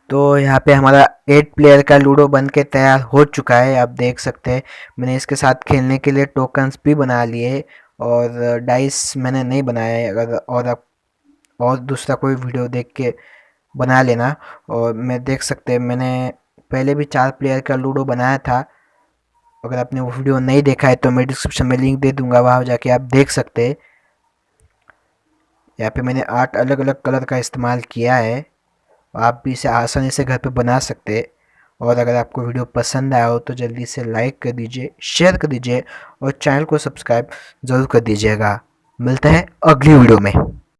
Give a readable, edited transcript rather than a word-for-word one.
तो यहाँ पे हमारा 8 प्लेयर का लूडो बन के तैयार हो चुका है, आप देख सकते हैं। मैंने इसके साथ खेलने के लिए टोकन्स भी बना लिए और डाइस मैंने नहीं बनाया है। अगर और आप और दूसरा कोई वीडियो देख के बना लेना। और मैं देख सकते हैं मैंने पहले भी 4 प्लेयर का लूडो बनाया था। अगर आपने वो वीडियो नहीं देखा है तो मैं डिस्क्रिप्शन में लिंक दे दूंगा, वहाँ जाके आप देख सकते हैं। यहाँ पे मैंने 8 अलग अलग कलर का इस्तेमाल किया है। आप भी इसे आसानी से घर पे बना सकते हैं। और अगर आपको वीडियो पसंद आया हो तो जल्दी से लाइक कर दीजिए, शेयर कर दीजिए और चैनल को सब्सक्राइब ज़रूर कर दीजिएगा। मिलते हैं अगली वीडियो में।